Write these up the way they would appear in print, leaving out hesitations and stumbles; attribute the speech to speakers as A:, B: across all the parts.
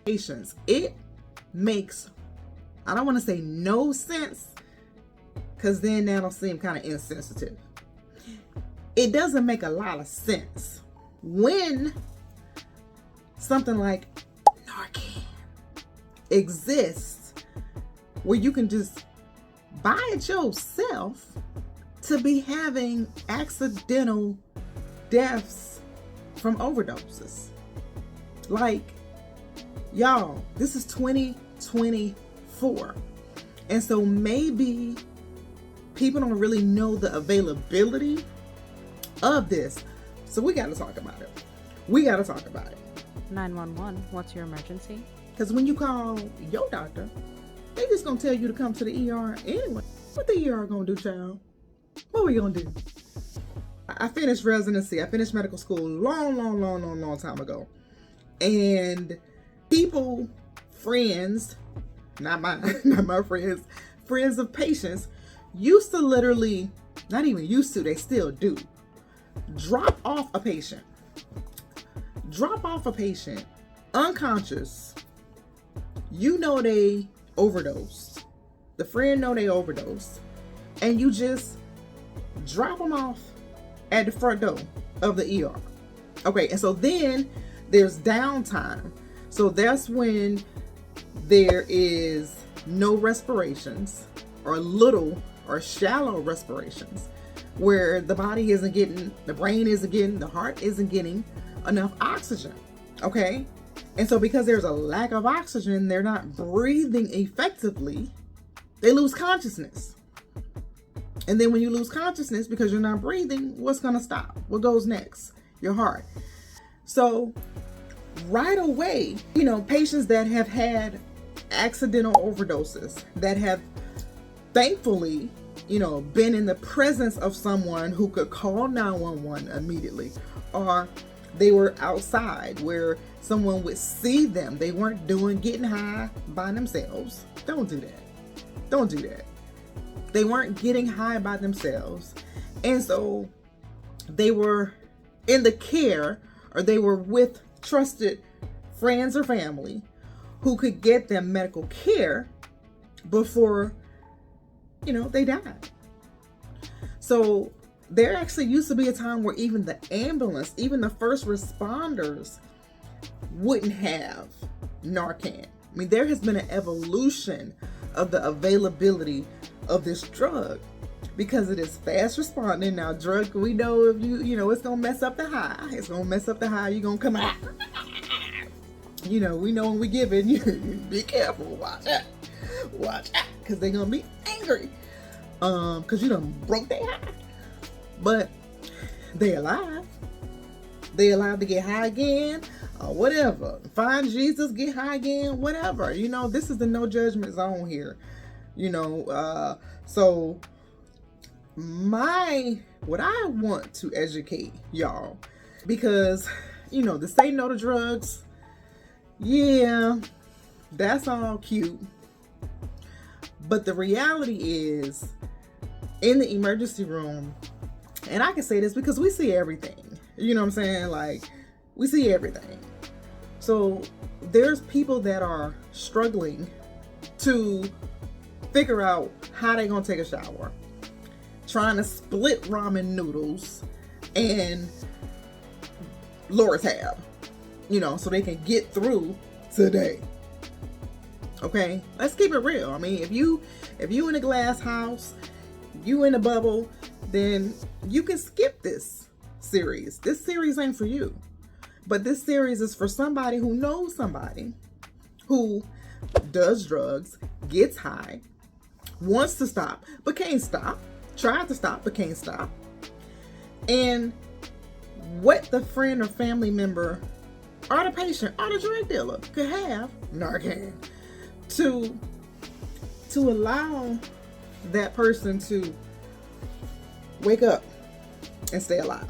A: patients. It makes, I don't want to say no sense, because then that'll seem kind of insensitive. It doesn't make a lot of sense when something like Narcan exists where you can just buy it yourself to be having accidental deaths from overdoses. Like, y'all, this is 2024. And so maybe people don't really know the availability of this. So we got to talk about it.
B: 911, what's your emergency?
A: Because when you call your doctor, they just going to tell you to come to the ER anyway. What the ER going to do, child? What we going to do? I finished residency. I finished medical school long time ago. And people, friends, not my friends, friends of patients, used to literally, not even used to, they still do, drop off a patient unconscious. You know they overdosed. The friend know they overdosed. And you just drop them off at the front door of the ER. Okay, and so then there's downtime. So that's when there is no respirations, or little or shallow respirations, where the body isn't getting, the brain isn't getting, the heart isn't getting enough oxygen. Okay, and so because there's a lack of oxygen, they're not breathing effectively, they lose consciousness. And then when you lose consciousness because you're not breathing, what's going to stop? What goes next? Your heart. So right away, patients that have had accidental overdoses, that have thankfully, been in the presence of someone who could call 911 immediately, or they were outside where someone would see them. They weren't getting high by themselves. Don't do that. They weren't getting high by themselves. And so they were in the care, or they were with trusted friends or family who could get them medical care before, they died. So there actually used to be a time where even the ambulance, even the first responders wouldn't have Narcan. I mean, there has been an evolution of the availability of this drug because it is fast responding. Now, drug, we know if it's going to mess up the high. It's going to mess up the high. You're going to come out. We know when we give it, you be careful. Watch out. Because they're going to be angry. Because you done broke their high. But they alive. They allowed to get high again, or whatever. Find Jesus, get high again, whatever. This is the no judgment zone here. So what I want to educate y'all, because to say no to drugs, yeah, that's all cute. But the reality is, in the emergency room, and I can say this because we see everything. You know what I'm saying? Like, we see everything. So there's people that are struggling to figure out how they're going to take a shower, trying to split ramen noodles and Loratab, so they can get through today. Okay, let's keep it real. I mean, if you in a glass house, you in a bubble, then you can skip this series. This series ain't for you. But this series is for somebody who knows somebody who does drugs, gets high, wants to stop, but can't stop, tried to stop, but can't stop. And what the friend or family member or the patient or the drug dealer could have, Narcan, to allow that person to wake up and stay alive.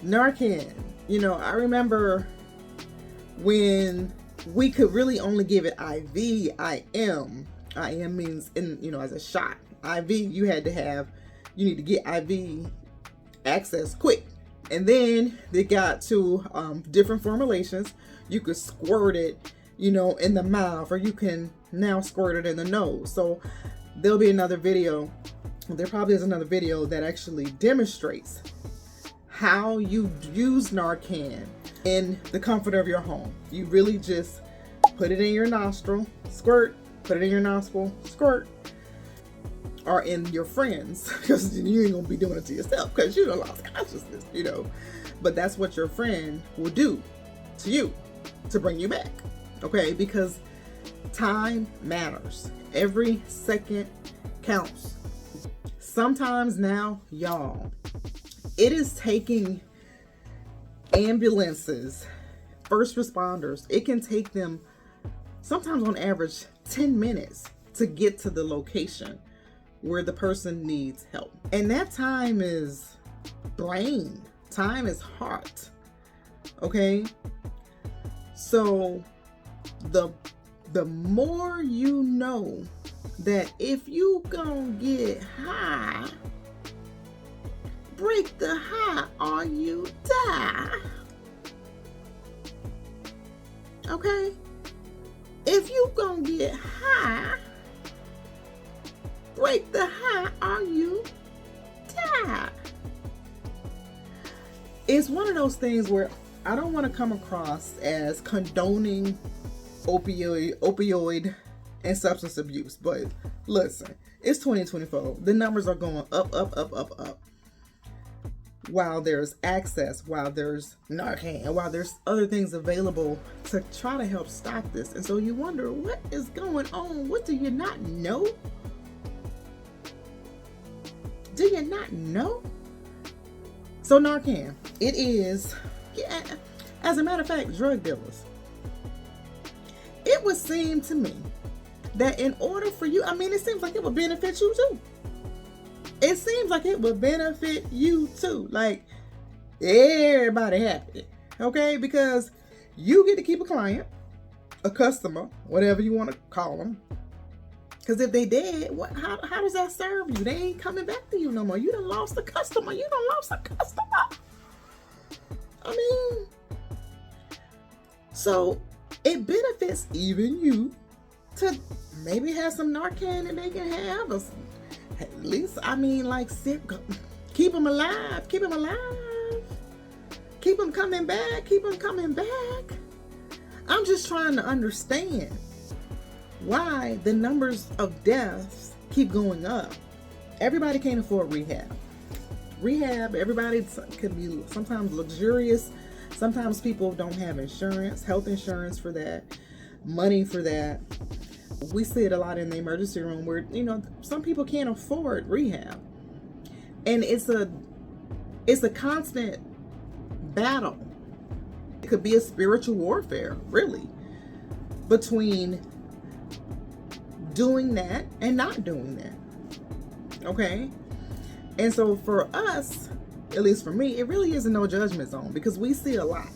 A: Narcan, I remember when we could really only give it IV, IM. IM means as a shot. IV, you need to get IV access quick. And then they got to different formulations. you could squirt it, in the mouth, or you can now squirt it in the nose. So there'll be another video. There probably is another video that actually demonstrates how you use Narcan in the comfort of your home. You really just put it in your nostril, squirt, put it in your nostril, squirt, or in your friends, because you ain't gonna be doing it to yourself because you done lost consciousness, But that's what your friend will do to you to bring you back, okay? Because time matters. Every second counts. Sometimes now, y'all, it is taking ambulances, first responders, it can take them sometimes on average 10 minutes to get to the location where the person needs help. And that time is brain, time is heart, okay? So the more you know that if you gonna get high, break the high or you die. Okay? If you gonna get high, break the high or you die. It's one of those things where I don't want to come across as condoning opioid and substance abuse, but listen, it's 2024. The numbers are going up, up, up, up, up. While there's access, while there's Narcan, and while there's other things available to try to help stop this. And so you wonder, what is going on? What do you not know? Do you not know? So Narcan, it is, as a matter of fact, drug dealers. It would seem to me that in order for you, it seems like it would benefit you too. It seems like it would benefit you too. Like, everybody happy, okay? Because you get to keep a client, a customer, whatever you want to call them. Because if they dead, how does that serve you? They ain't coming back to you no more. You done lost a customer. You done lost a customer. So it benefits even you to maybe have some Narcan that they can have. Or at least, keep them alive. Keep them alive. Keep them coming back. Keep them coming back. I'm just trying to understand why the numbers of deaths keep going up. Everybody can't afford rehab. Everybody can be sometimes luxurious. Sometimes people don't have insurance, health insurance for that, money for that. We see it a lot in the emergency room where, some people can't afford rehab. And it's a constant battle. It could be a spiritual warfare, really, between doing that and not doing that. Okay? And so for us, at least for me, it really is a no judgment zone because we see a lot.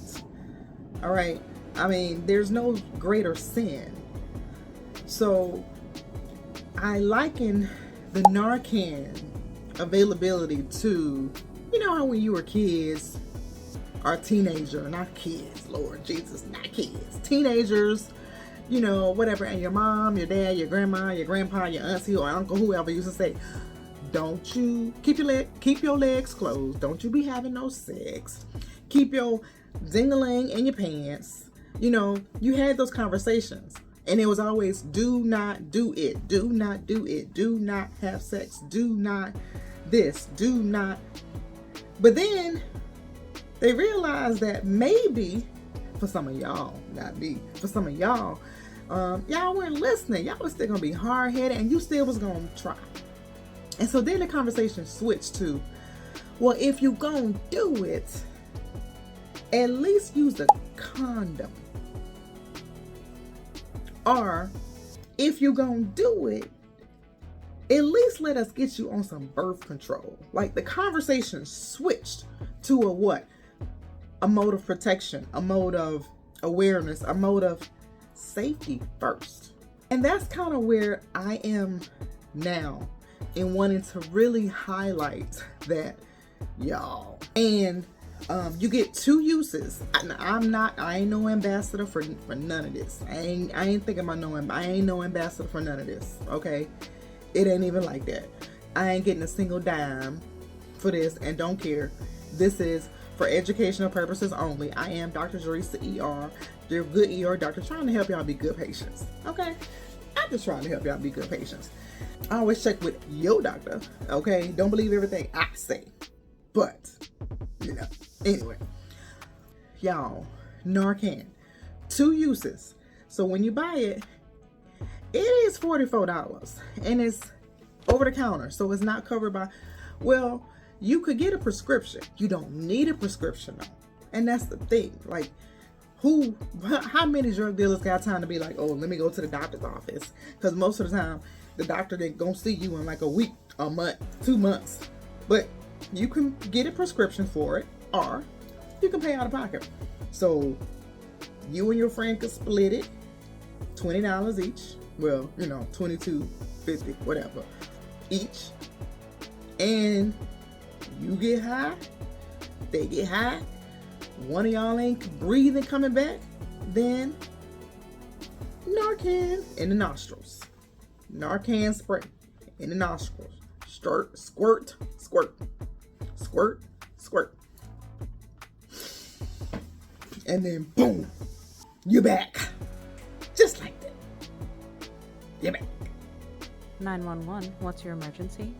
A: All right? There's no greater sin. So I liken the Narcan availability to, how when you were kids or teenager, not kids, Lord Jesus, not kids, teenagers, whatever, and your mom, your dad, your grandma, your grandpa, your auntie or uncle, whoever used to say, don't you keep your legs closed. Don't you be having no sex. Keep your ding-a-ling in your pants. You had those conversations. And it was always, do not do it. Do not do it. Do not have sex. Do not this. Do not. But then they realized that maybe, for some of y'all, not me, for some of y'all, y'all weren't listening. Y'all was still going to be hard-headed and you still was going to try. And so then the conversation switched to, well, if you gonna do it, at least use a condom. Or if you gonna do it, at least let us get you on some birth control. Like the conversation switched to a what? A mode of protection, a mode of awareness, a mode of safety first. And that's kind of where I am now in wanting to really highlight that, y'all. And You get 2 uses. I ain't no ambassador for none of this. I ain't thinking about I ain't no ambassador for none of this. Okay, it ain't even like that. I ain't getting a single dime for this, and don't care. This is for educational purposes only. I am Dr. Jerisa ER, your good ER doctor, trying to help y'all be good patients. Okay, I'm just trying to help y'all be good patients. I always check with your doctor. Okay, don't believe everything I say, but anyway, y'all, Narcan, 2 uses. So when you buy it, it is $44, and it's over the counter, so it's not covered by. Well, you could get a prescription. You don't need a prescription though, and that's the thing. Like, how many drug dealers got time to be like, oh, let me go to the doctor's office? Because most of the time, the doctor ain't gonna see you in like a week, a month, 2 months. But you can get a prescription for it, or you can pay out of pocket. So you and your friend could split it, $20 each. Well, $22.50, whatever, each. And you get high, they get high, one of y'all ain't breathing coming back, then Narcan in the nostrils. Narcan spray in the nostrils. Squirt, squirt, squirt, squirt, squirt. And then boom, you're back. Just like that. You're back.
B: 911, what's your emergency?